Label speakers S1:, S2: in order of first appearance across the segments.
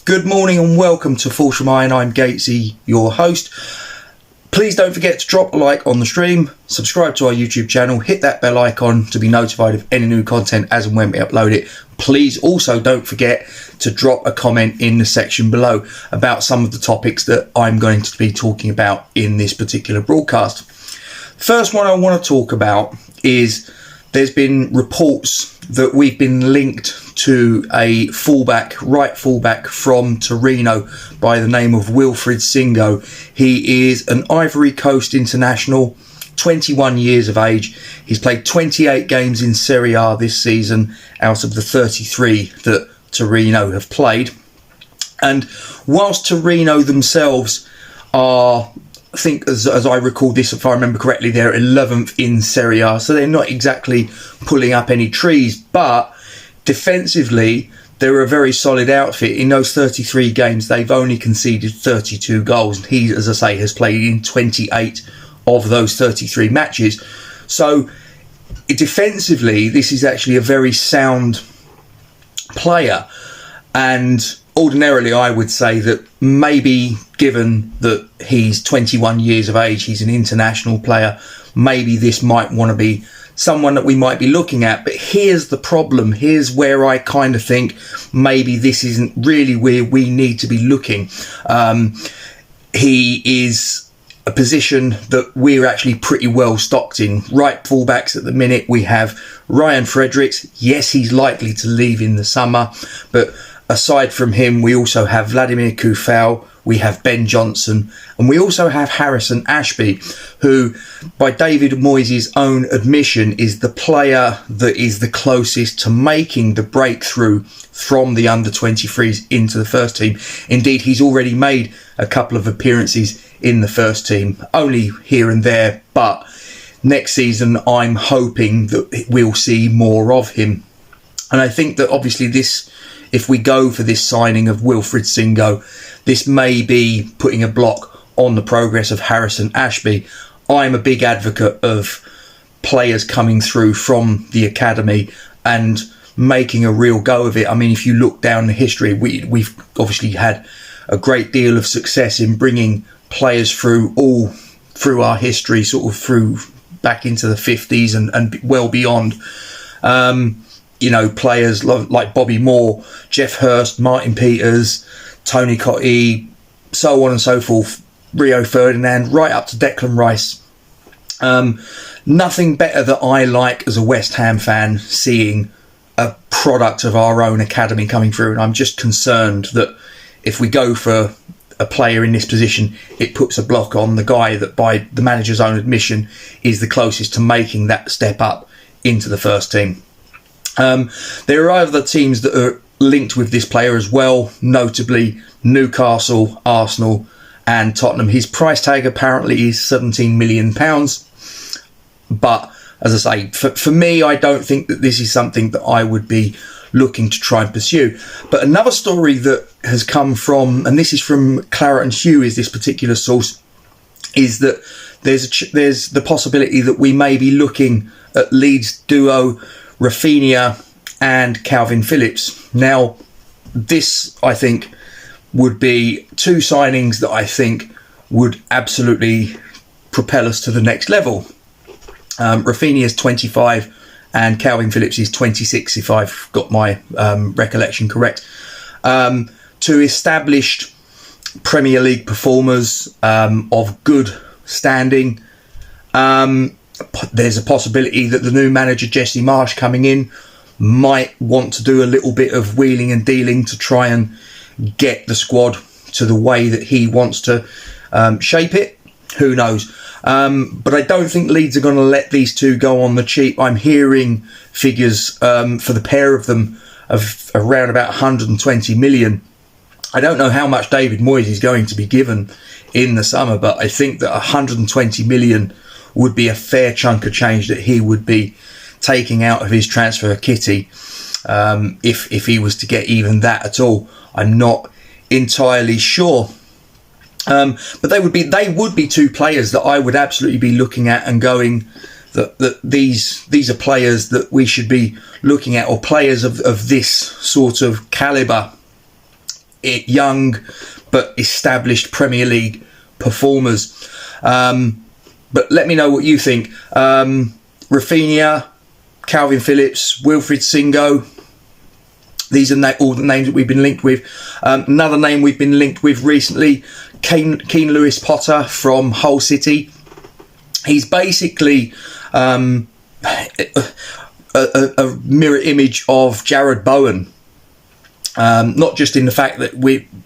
S1: Good morning and welcome to False from Iron. I'm Gatesy, your host. Please don't forget to drop a like on the stream, subscribe to our YouTube channel, hit that bell icon to be notified of any new content as and when we upload it. Please also don't forget to drop a comment in the section below about some of the topics that I'm going to be talking about in this particular broadcast. First one I want to talk about is there's been reports that we've been linked to a right fullback from Torino by the name of Wilfried Singo. He is an Ivory Coast international, 21 years of age. He's played 28 games in Serie A this season out of the 33 that Torino have played. And whilst Torino themselves are, I think as I recall this, if I remember correctly, they're 11th in Serie A, so they're not exactly pulling up any trees, but defensively they're a very solid outfit. In those 33 games they've only conceded 32 goals. He, as I say, has played in 28 of those 33 matches. So defensively this is actually a very sound player, and ordinarily I would say that maybe, given that he's 21 years of age, he's an international player, maybe this might want to be someone that we might be looking at. But here's the problem. Here's where I kind of think maybe this isn't really where we need to be looking. He is a position that we're actually pretty well stocked in. Right fullbacks at the minute, we have Ryan Fredericks. Yes, he's likely to leave in the summer, but aside from him, we also have Vladimir Coufal, we have Ben Johnson, and we also have Harrison Ashby, who, by David Moyes' own admission, is the player that is the closest to making the breakthrough from the under-23s into the first team. Indeed, he's already made a couple of appearances in the first team, only here and there, but next season I'm hoping that we'll see more of him. And I think that obviously this, if we go for this signing of Wilfried Singo, this may be putting a block on the progress of Harrison Ashby. I'm a big advocate of players coming through from the academy and making a real go of it. I mean, if you look down the history, we've obviously had a great deal of success in bringing players through our history, sort of through back into the 50s and well beyond. You know, players like Bobby Moore, Jeff Hurst, Martin Peters, Tony Cottee, so on and so forth, Rio Ferdinand, right up to Declan Rice. Nothing better that I like as a West Ham fan, seeing a product of our own academy coming through. And I'm just concerned that if we go for a player in this position, it puts a block on the guy that, by the manager's own admission, is the closest to making that step up into the first team. There are other teams that are linked with this player as well, notably Newcastle, Arsenal and Tottenham. His price tag apparently is £17 million, but as I say, for me, I don't think that this is something that I would be looking to try and pursue. But another story that has come from, and this is from Claret and Hugh, is this particular source, is that there's the possibility that we may be looking at Leeds duo Rafinha and Calvin Phillips. Now, this, I think, would be two signings that I think would absolutely propel us to the next level. Rafinha is 25 and Calvin Phillips is 26, if I've got my recollection correct. Two established Premier League performers of good standing. There's a possibility that the new manager, Jesse Marsch, coming in, might want to do a little bit of wheeling and dealing to try and get the squad to the way that he wants to shape it. Who knows? But I don't think Leeds are going to let these two go on the cheap. I'm hearing figures for the pair of them of around about 120 million. I don't know how much David Moyes is going to be given in the summer, but I think that 120 million would be a fair chunk of change that he would be taking out of his transfer kitty, if he was to get even that at all. I'm not entirely sure. But they would be two players that I would absolutely be looking at and going that these are players that we should be looking at, or players of this sort of calibre young but established Premier League performers. But let me know what you think. Rafinha, Calvin Phillips, Wilfried Singo. These are all the names that we've been linked with. Another name we've been linked with recently, Keane Lewis Potter from Hull City. He's basically a mirror image of Jared Bowen. Not just in the fact that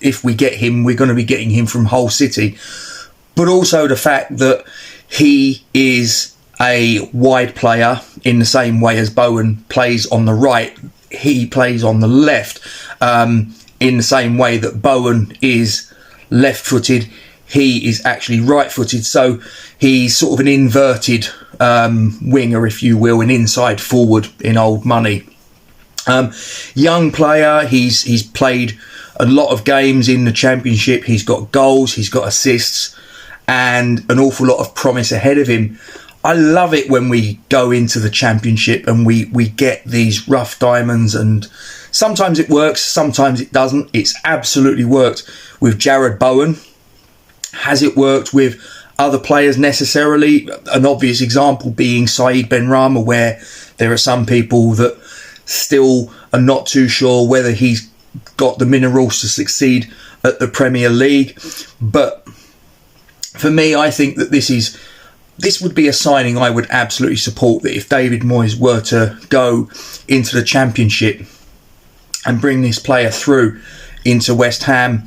S1: if we get him, we're going to be getting him from Hull City, but also the fact that he is a wide player in the same way as Bowen plays on the right. He plays on the left in the same way that Bowen is left-footed. He is actually right-footed, so he's sort of an inverted winger, if you will, an inside forward in old money. Young player, he's played a lot of games in the Championship. He's got goals, he's got assists, and an awful lot of promise ahead of him. I love it when we go into the Championship and we get these rough diamonds, and sometimes it works, sometimes it doesn't. It's absolutely worked with Jared Bowen. Has it worked with other players necessarily? An obvious example being Said Benrahma, where there are some people that still are not too sure whether he's got the minerals to succeed at the Premier League. But for me, I think that this would be a signing I would absolutely support, that if David Moyes were to go into the Championship and bring this player through into West Ham,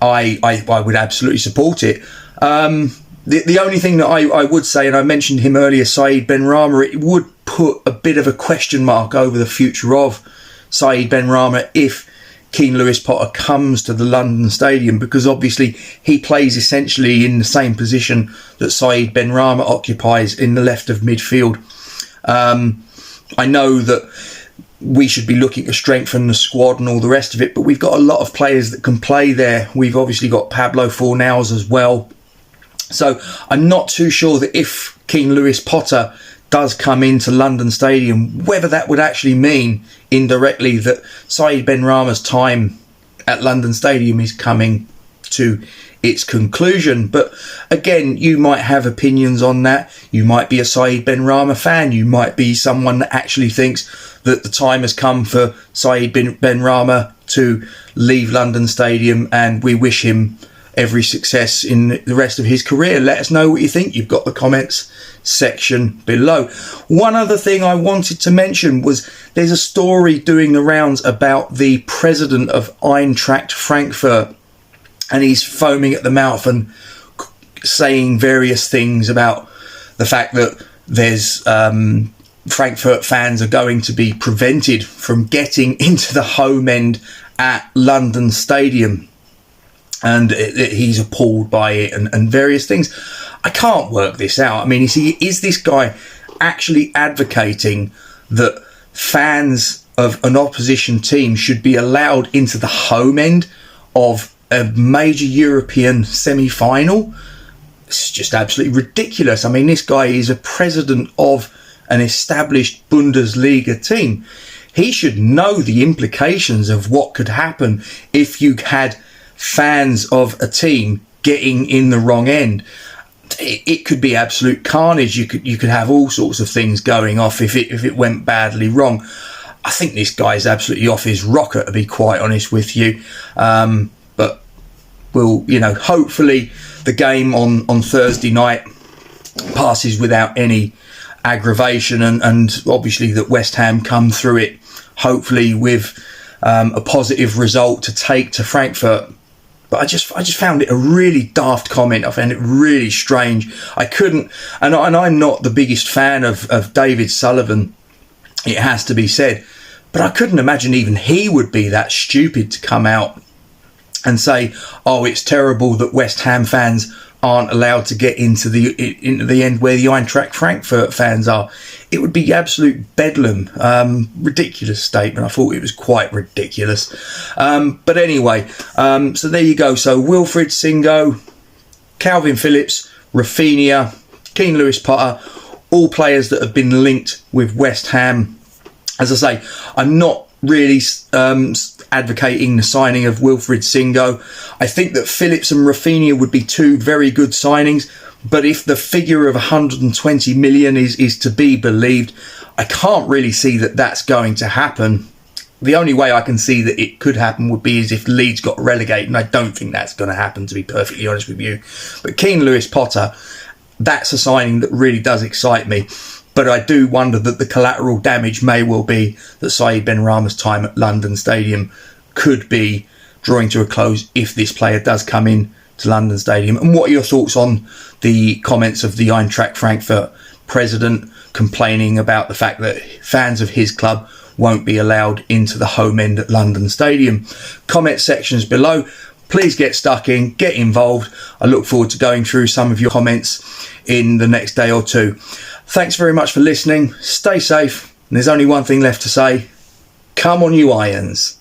S1: I would absolutely support it. The only thing that I would say, and I mentioned him earlier, Said Benrahma, it would put a bit of a question mark over the future of Said Benrahma if Keane Lewis Potter comes to the London Stadium, because obviously he plays essentially in the same position that Said Benrahma occupies in the left of midfield. I know that we should be looking to strengthen the squad and all the rest of it, but we've got a lot of players that can play there. We've obviously got Pablo Fornals as well. So I'm not too sure that if Keane Lewis Potter does come into London Stadium, whether that would actually mean indirectly that Said Benrahma's time at London Stadium is coming to its conclusion. But again, you might have opinions on that. You might be a Said Benrahma fan. You might be someone that actually thinks that the time has come for Said Benrahma to leave London Stadium, and we wish him every success in the rest of his career. Let us know what you think. You've got the comments section below. One other thing I wanted to mention was there's a story doing the rounds about the president of Eintracht Frankfurt, and he's foaming at the mouth and saying various things about the fact that there's Frankfurt fans are going to be prevented from getting into the home end at London Stadium. And he's appalled by it and various things. I can't work this out. I mean, is this guy actually advocating that fans of an opposition team should be allowed into the home end of a major European semi-final? It's just absolutely ridiculous. I mean, this guy is a president of an established Bundesliga team. He should know the implications of what could happen if you had fans of a team getting in the wrong end. It could be absolute carnage. You could have all sorts of things going off if it went badly wrong. I think this guy's absolutely off his rocker, to be quite honest with you. But we'll, hopefully the game on Thursday night passes without any aggravation, and obviously that West Ham come through it hopefully with a positive result to take to Frankfurt. But I just found it a really daft comment. I found it really strange. I couldn't, and I'm not the biggest fan of David Sullivan, it has to be said, but I couldn't imagine even he would be that stupid to come out and say, oh, it's terrible that West Ham fans aren't allowed to get into the end where the Eintracht Frankfurt fans are. It would be absolute bedlam. Ridiculous statement. I thought it was quite ridiculous. But anyway, so there you go. So Wilfried Singo, Calvin Phillips, Rafinha, Keane Lewis Potter, all players that have been linked with West Ham. As I say, I'm not really advocating the signing of Wilfried Singo. I think that Phillips and Rafinha would be two very good signings, but if the figure of 120 million is to be believed, I can't really see that that's going to happen. The only way I can see that it could happen would be as if Leeds got relegated, and I don't think that's going to happen, to be perfectly honest with you. But Keane Lewis Potter, that's a signing that really does excite me. But I do wonder that the collateral damage may well be that Saeed Benrahma's time at London Stadium could be drawing to a close if this player does come in to London Stadium. And what are your thoughts on the comments of the Eintracht Frankfurt president complaining about the fact that fans of his club won't be allowed into the home end at London Stadium? Comment sections below. Please get stuck in, get involved. I look forward to going through some of your comments in the next day or two. Thanks very much for listening. Stay safe. And there's only one thing left to say. Come on, you Irons.